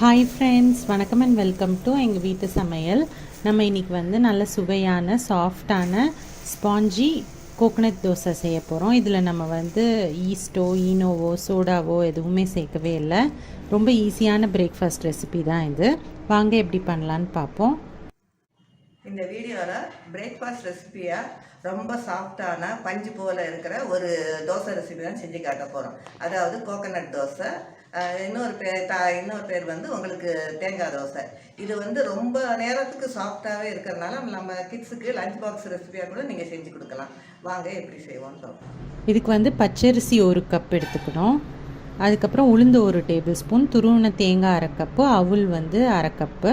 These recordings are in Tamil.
ஹாய் ஃப்ரெண்ட்ஸ், வணக்கம் அண்ட் வெல்கம் டு எங்கள் வீட்டு சமையல். நம்ம இன்றைக்கி வந்து நல்ல சுவையான சாஃப்டான ஸ்பாஞ்சி கோகனட் தோசை செய்ய போகிறோம். இதில் நம்ம வந்து ஈஸ்டோ ஈனோவோ சோடாவோ எதுவுமே சேர்க்கவே இல்லை. ரொம்ப ஈஸியான பிரேக்ஃபாஸ்ட் ரெசிபி தான் இது. வாங்க எப்படி பண்ணலான்னு பார்ப்போம். இந்த வீடியோவில் பிரேக்ஃபாஸ்ட் ரெசிபியாக ரொம்ப சாஃப்டான பஞ்சு போல் இருக்கிற ஒரு தோசை ரெசிபி தான் செஞ்சு காட்ட போகிறோம். அதாவது கோகனட் தோசை. இன்னொரு பேர் வந்து உங்களுக்கு தேங்காய் தோசை. இது வந்து ரொம்ப நேரத்துக்கு சாஃப்டாகவே இருக்கிறதுனால நம்ம கிட்ஸுக்கு லஞ்ச் பாக்ஸ் ரெசிபியாக கூட நீங்கள் செஞ்சு கொடுக்கலாம். வாங்க எப்படி செய்வோம்னு பார்ப்போம். இதுக்கு வந்து பச்சரிசி 1 கப் எடுத்துக்கணும். அதுக்கப்புறம் உளுந்து 1 டேபிள் ஸ்பூன், துருவின தேங்காய் 1/2 கப்பு, அவுல் வந்து 1/2 கப்பு,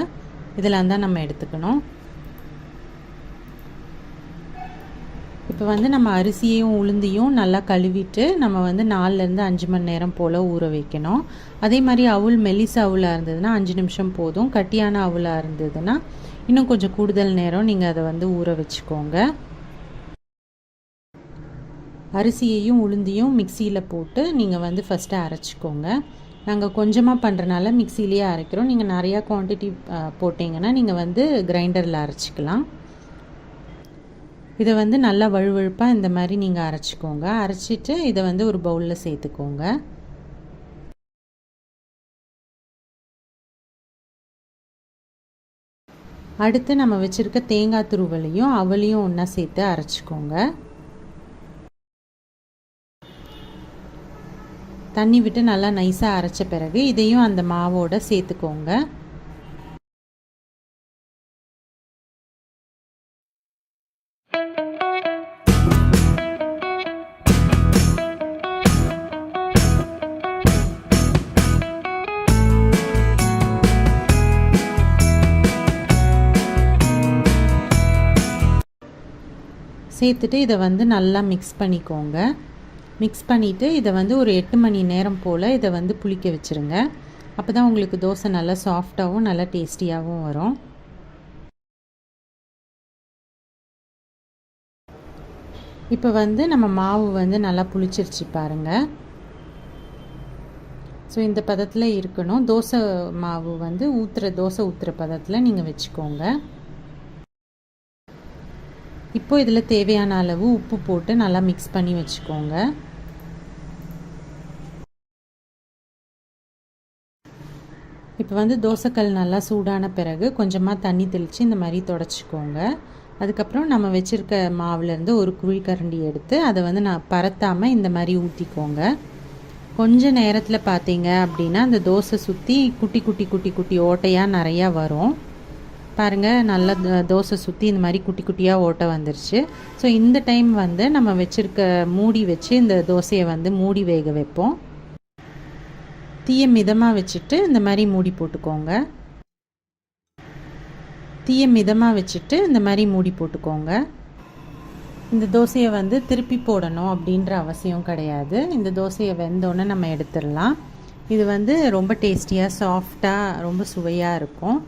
இதெல்லாம் தான் நம்ம எடுத்துக்கணும். இப்போ வந்து நம்ம அரிசியையும் உளுந்தையும் நல்லா கழுவிட்டு நம்ம வந்து 4லேருந்து 5 மணி நேரம் போல் ஊற வைக்கணும். அதே மாதிரி அவுல் மெலிச அவுலாக இருந்ததுன்னா 5 நிமிஷம் போதும். கட்டியான அவுலாக இருந்ததுன்னா இன்னும் கொஞ்சம் கூடுதல் நேரம் நீங்கள் அதை வந்து ஊற வச்சுக்கோங்க. அரிசியையும் உளுந்தையும் மிக்சியில் போட்டு நீங்கள் வந்து ஃபஸ்ட்டு அரைச்சிக்கோங்க. நாங்கள் கொஞ்சமாக பண்ணுறனால மிக்சிலேயே அரைக்கிறோம். நீங்கள் நிறையா குவான்டிட்டி போட்டிங்கன்னா நீங்கள் வந்து கிரைண்டரில் அரைச்சிக்கலாம். இதை வந்து நல்லா வழுவழுப்பாக இந்த மாதிரி நீங்கள் அரைச்சிக்கோங்க. அரைச்சிட்டு இதை வந்து ஒரு பவுலில் சேர்த்துக்கோங்க. அடுத்து நம்ம வச்சுருக்க தேங்காய் துருவலையும் அவளையும் ஒன்றா சேர்த்து அரைச்சிக்கோங்க. தண்ணி விட்டு நல்லா நைஸாக அரைச்ச பிறகு இதையும் அந்த மாவோடு சேர்த்துக்கோங்க. சேர்த்துட்டு இதை வந்து நல்லா மிக்ஸ் பண்ணிக்கோங்க. மிக்ஸ் பண்ணிவிட்டு இதை வந்து ஒரு 8 மணி நேரம் போல் இதை வந்து புளிக்க வச்சுருங்க. அப்போ தான் உங்களுக்கு தோசை நல்லா சாஃப்டாகவும் நல்லா டேஸ்டியாகவும் வரும். இப்போ வந்து நம்ம மாவு வந்து நல்லா புளிச்சிருச்சு பாருங்கள். ஸோ இந்த பதத்தில் இருக்கணும். தோசை மாவு வந்து தோசை ஊற்றுற பதத்தில் நீங்கள் வச்சுக்கோங்க. இப்போ இதில் தேவையான அளவு உப்பு போட்டு நல்லா மிக்ஸ் பண்ணி வச்சுக்கோங்க. இப்போ வந்து தோசைக்கல் நல்லா சூடான பிறகு கொஞ்சமாக தண்ணி தெளித்து இந்த மாதிரி தொடச்சிக்கோங்க. அதுக்கப்புறம் நம்ம வச்சுருக்க மாவுலேருந்து ஒரு குழிக்கரண்டி எடுத்து அதை வந்து பரத்தாமல் இந்த மாதிரி ஊற்றிக்கோங்க. கொஞ்சம் நேரத்தில் பார்த்தீங்க அப்படின்னா அந்த தோசை சுற்றி குட்டி குட்டி குட்டி குட்டி ஓட்டையாக நிறையா வரும் பாருங்கள். நல்லா தோசை சுற்றி இந்த மாதிரி குட்டி குட்டியாக ஓட்டை வந்துருச்சு. ஸோ இந்த டைம் வந்து நம்ம வச்சுருக்க மூடி வச்சு இந்த தோசையை வந்து மூடி வேக வைப்போம். தீயை மிதமாக வச்சுட்டு இந்த மாதிரி மூடி போட்டுக்கோங்க. தீயை மிதமாக வச்சுட்டு இந்த மாதிரி மூடி போட்டுக்கோங்க. இந்த தோசையை வந்து திருப்பி போடணும் அப்படின்ற அவசியம் கிடையாது. இந்த தோசையை வெந்தோன்னே நம்ம எடுத்துடலாம். இது வந்து ரொம்ப டேஸ்டியாக சாஃப்டாக ரொம்ப சுவையாக இருக்கும்.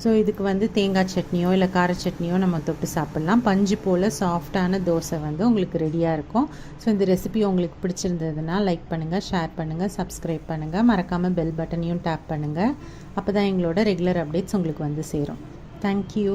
ஸோ இதுக்கு வந்து தேங்காய் சட்னியோ இல்லை கார சட்னியோ நம்ம தொட்டு சாப்பிட்லாம். பஞ்சு போல் சாஃப்டான தோசை வந்து உங்களுக்கு ரெடியாக இருக்கும். ஸோ இந்த ரெசிபி உங்களுக்கு பிடிச்சிருந்ததுன்னா லைக் பண்ணுங்கள், ஷேர் பண்ணுங்கள், சப்ஸ்கிரைப் பண்ணுங்கள். மறக்காமல் பெல் பட்டனையும் டேப் பண்ணுங்கள். அப்போ தான் எங்களோட ரெகுலர் அப்டேட்ஸ் உங்களுக்கு வந்து சேரும். தேங்க்யூ.